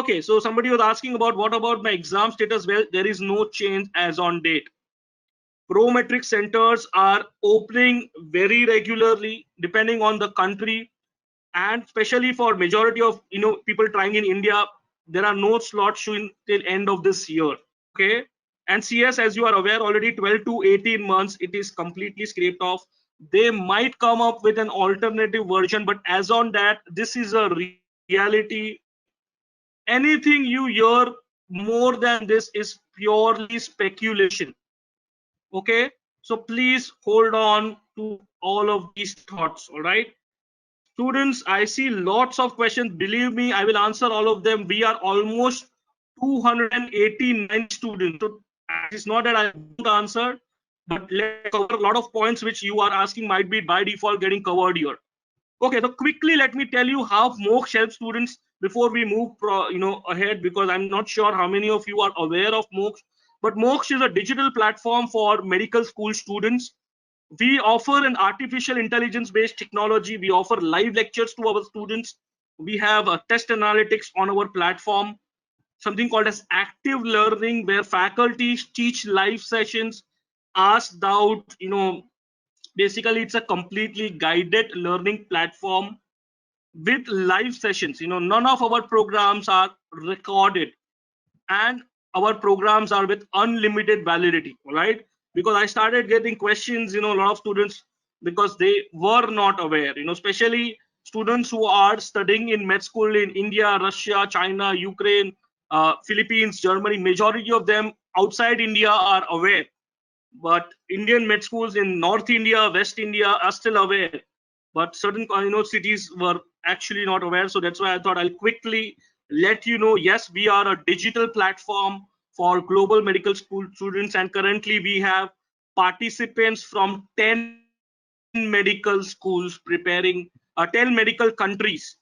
Okay, so somebody was asking about what about my exam status? Well, there is no change as on date. Prometric centers are opening very regularly depending on the country, and especially for majority of people trying in India, there are no slots showing till end of this year. Okay, and CS, as you are aware already, 12 to 18 months it is completely scraped off. They might come up with an alternative version, but as on that, this is a reality. Anything you hear more than this is purely speculation. Okay, so please hold on to all of these thoughts. All right, students, I see lots of questions. Believe me, I will answer all of them. We are almost 289 students, so it is not that I won't answer, but let's cover a lot of points which you are asking might be by default getting covered here. Okay, so quickly let me tell you how Moksha helps students before we move ahead, because I'm not sure how many of you are aware of Moksha. But Moksha is a digital platform for medical school students. We offer an artificial intelligence based technology. We offer live lectures to our students. We have a test analytics on our platform, something called as active learning, where faculties teach live sessions, ask doubt. Basically it's a completely guided learning platform with live sessions. None of our programs are recorded, and our programs are with unlimited validity. All right, because I started getting questions, a lot of students, because they were not aware, especially students who are studying in med school in India, Russia, China, Ukraine, Philippines, Germany. Majority of them outside India are aware, but Indian med schools in North India, West India are still aware, but certain cities were actually not aware. So that's why I thought I'll quickly let you know. Yes, we are a digital platform for global medical school students, and currently we have participants from 10 medical schools preparing 10 medical countries.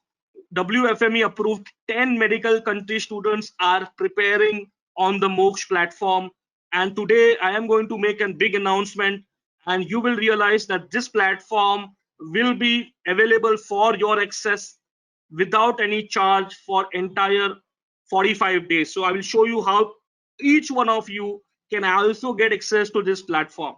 WFME approved 10 medical country students are preparing on the Moksha platform. And today I am going to make a big announcement, and you will realize that this platform will be available for your access without any charge for entire 45 days. So I will show you how each one of you can also get access to this platform.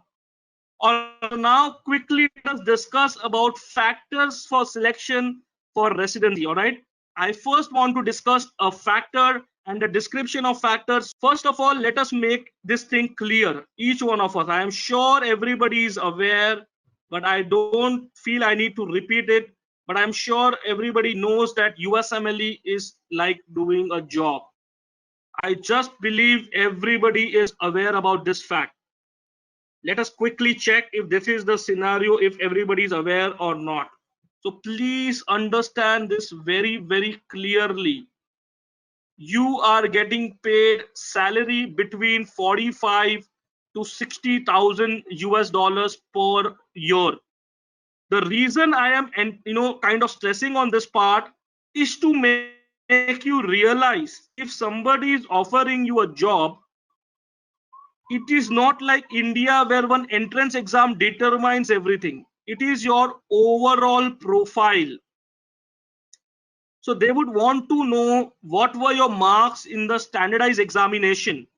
All right, so now quickly let us discuss about factors for selection for residency. All right, I first want to discuss a factor and the description of factors. First of all, let us make this thing clear. Each one of us, I am sure everybody is aware, but I don't feel I need to repeat it. But I'm sure everybody knows that USMLE is like doing a job. I just believe everybody is aware about this fact. Let us quickly check if this is the scenario, if everybody is aware or not. So please understand this very, very clearly. You are getting paid salary between 45 to 60,000 US dollars per year. The reason I am kind of stressing on this part is to make you realize, if somebody is offering you a job, it is not like India where one entrance exam determines everything. It is your overall profile. So they would want to know what were your marks in the standardized examination.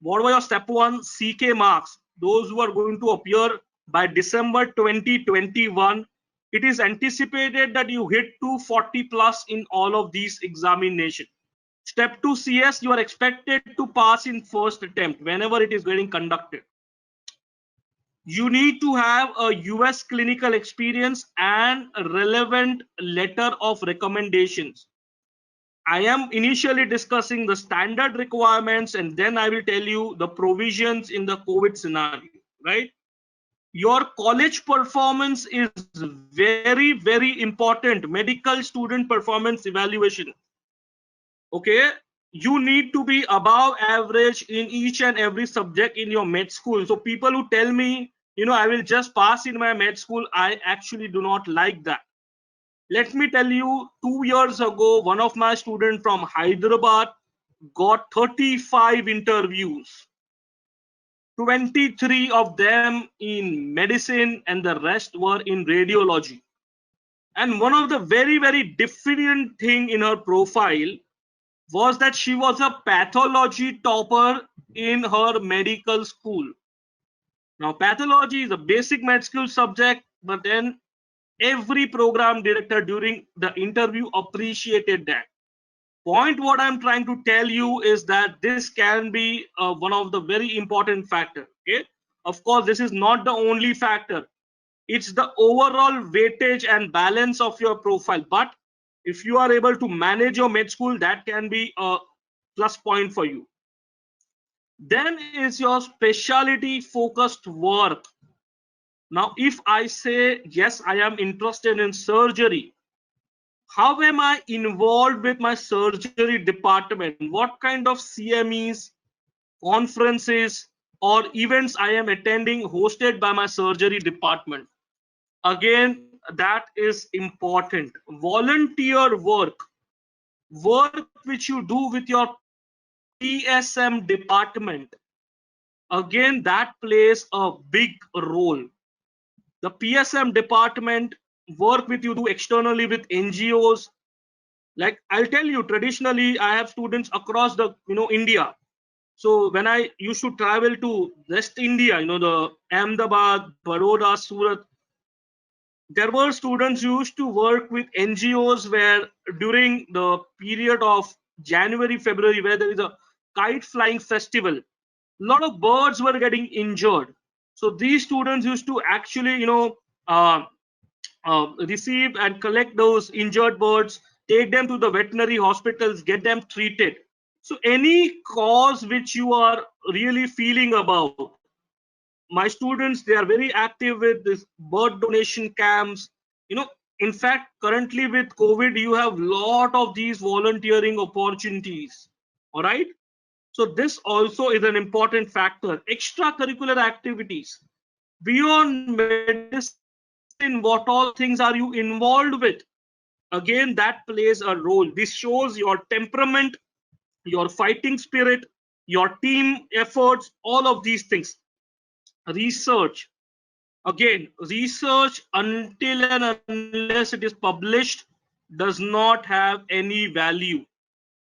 What were your step 1 CK marks? Those who are going to appear by December 2021. It is anticipated that you hit 240 plus in all of these examinations. Step 2 CS, you are expected to pass in first attempt whenever it is getting conducted. You need to have a US clinical experience and a relevant letter of recommendations. I am initially discussing the standard requirements, and then I will tell you the provisions in the COVID scenario, right? Your college performance is very, very important. Medical student performance evaluation. Okay, you need to be above average in each and every subject in your med school. So people who tell me, I will just pass in my med school, I actually do not like that. Let me tell you, 2 years ago, one of my students from Hyderabad got 35 interviews, 23 of them in medicine, and the rest were in radiology. And one of the very, very different thing in her profile, was that she was a pathology topper in her medical school. Now, pathology is a basic med school subject, but then every program director during the interview appreciated that. Point what I'm trying to tell you is that this can be one of the very important factor. Okay, of course, this is not the only factor. It's the overall weightage and balance of your profile. But if you are able to manage your med school, that can be a plus point for you. Then is your specialty focused work. Now, if I say, yes, I am interested in surgery, how am I involved with my surgery department? What kind of CMEs, conferences, or events I am attending hosted by my surgery department? Again, that is important. Volunteer work which you do with your PSM department, again, that plays a big role. The PSM department work with you do externally with NGOs. Like I'll tell you, traditionally I have students across the India. So when I used to travel to West India, the Ahmedabad, Baroda, Surat, there were students who used to work with NGOs where during the period of January, February, where there is a kite flying festival, a lot of birds were getting injured. So these students used to actually, uh, receive and collect those injured birds, take them to the veterinary hospitals, get them treated. So any cause which you are really feeling about, my students, they are very active with this bird donation camps. You know, in fact, currently with COVID, you have lot of these volunteering opportunities. All right. So this also is an important factor. Extracurricular activities beyond medicine, what all things are you involved with? Again, that plays a role. This shows your temperament, your fighting spirit, your team efforts, all of these things. Research, again, research until and unless it is published does not have any value.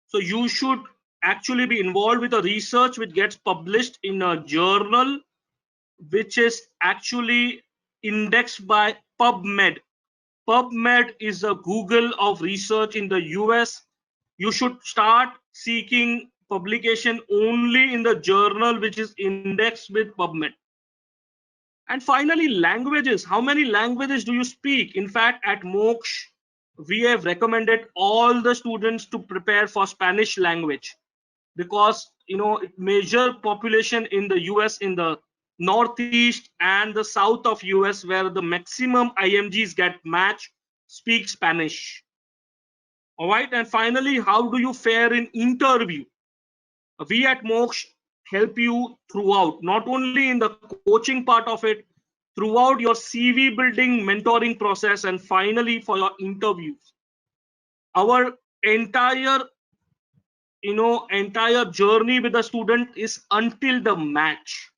So you should actually be involved with a research which gets published in a journal which is actually indexed by PubMed. PubMed is a Google of research in the US. You should start seeking publication only in the journal which is indexed with PubMed. And finally, languages. How many languages do you speak? In fact, at Moksha, we have recommended all the students to prepare for Spanish language because major population in the US, in the northeast and the south of US, where the maximum IMGs get matched, speak Spanish. All right. And finally, how do you fare in interview? We at Moksha help you throughout, not only in the coaching part of it, throughout your CV building, mentoring process, and finally for your interviews. Our entire journey with the student is until the match.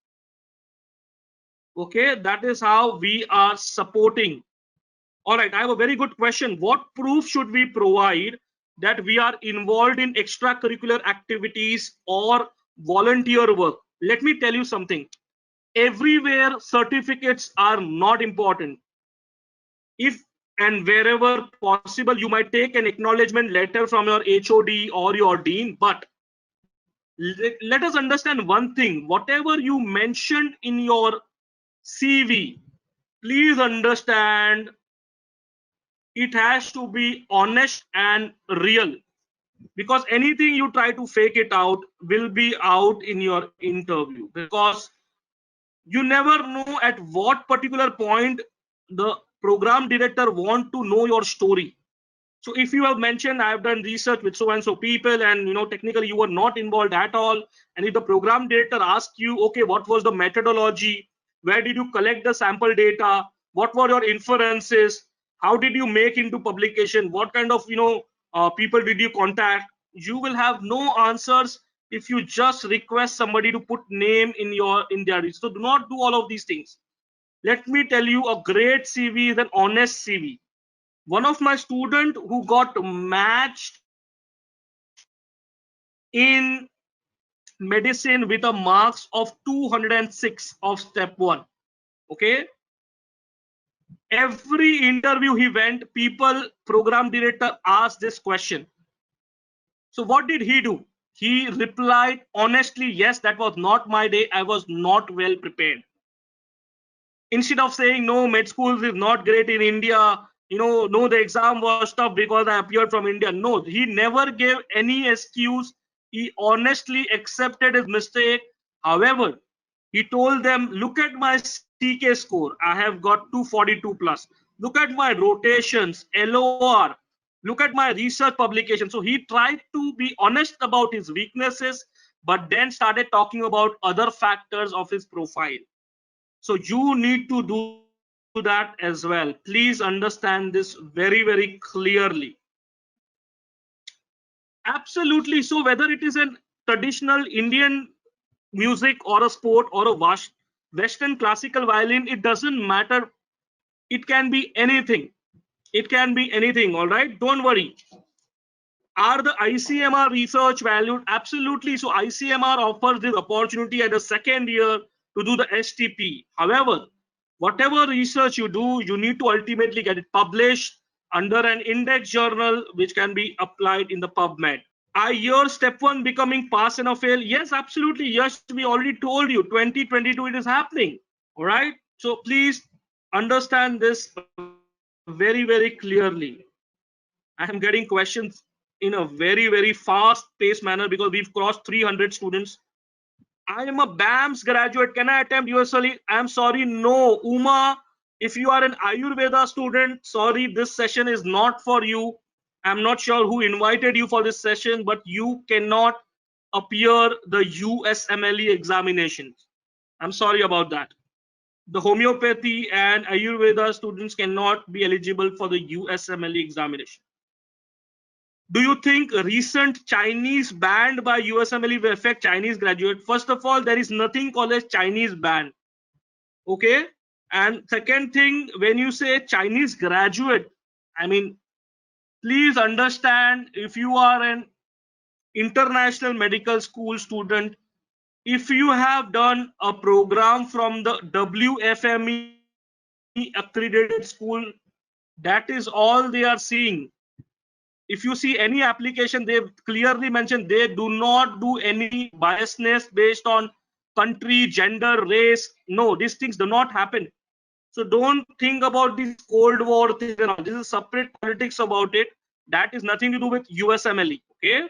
Okay, that is how we are supporting. All right, I have a very good question. What proof should we provide that we are involved in extracurricular activities or volunteer work? Let me tell you something. Everywhere certificates are not important. If and wherever possible, you might take an acknowledgement letter from your HOD or your dean, but let us understand one thing. Whatever you mentioned in your CV, please understand it has to be honest and real, because anything you try to fake it out will be out in your interview, because you never know at what particular point the program director want to know your story. So if you have mentioned I have done research with so and so people, and technically you were not involved at all, and if the program director asks you, okay, what was the methodology, where did you collect the sample data, what were your inferences, how did you make into publication, what kind of people did you contact, you will have no answers if you just request somebody to put name in their research. So do not do all of these things. Let me tell you, a great CV is an honest CV. One of my student who got matched in medicine with a marks of 206 of step 1. Okay, every interview he went, people, program director asked this question. So what did he do? He replied honestly, yes, that was not my day, I was not well prepared. Instead of saying no, med schools is not great in India, no, the exam was tough because I appeared from India. No, he never gave any excuse. He honestly accepted his mistake. However, he told them, look at my CK score, I have got 242 plus. Look at my rotations, LOR. Look at my research publication. So he tried to be honest about his weaknesses, but then started talking about other factors of his profile. So you need to do that as well. Please understand this very, very clearly. Absolutely. So whether it is an traditional Indian music or a sport or a Western classical violin, it doesn't matter. It can be anything. It can be anything. All right. Don't worry. Are the ICMR research valued? Absolutely. So ICMR offers this opportunity at the second year to do the STP. However, whatever research you do, you need to ultimately get it published under an index journal, which can be applied in the PubMed. Are your step 1 becoming pass and or fail? Yes, absolutely. Yes, we already told you 2022 it is happening. All right. So please understand this very, very clearly. I am getting questions in a very, very fast paced manner because we've crossed 300 students. I am a BAMS graduate. Can I attempt USLE? I'm sorry, no. Uma, if you are an Ayurveda student, sorry, this session is not for you. I'm not sure who invited you for this session, but you cannot appear the USMLE examinations. I'm sorry about that. The homeopathy and Ayurveda students cannot be eligible for the USMLE examination. Do you think recent Chinese ban by USMLE will affect Chinese graduate? First of all, there is nothing called as Chinese ban. Okay. And second thing, when you say Chinese graduate, I mean, please understand, if you are an international medical school student, if you have done a program from the WFME accredited school, that is all they are seeing. If you see any application, they've clearly mentioned they do not do any biasness based on country, gender, race. No, these things do not happen. So don't think about this Cold War thing and all. This is separate politics about it. That is nothing to do with USMLE. Okay.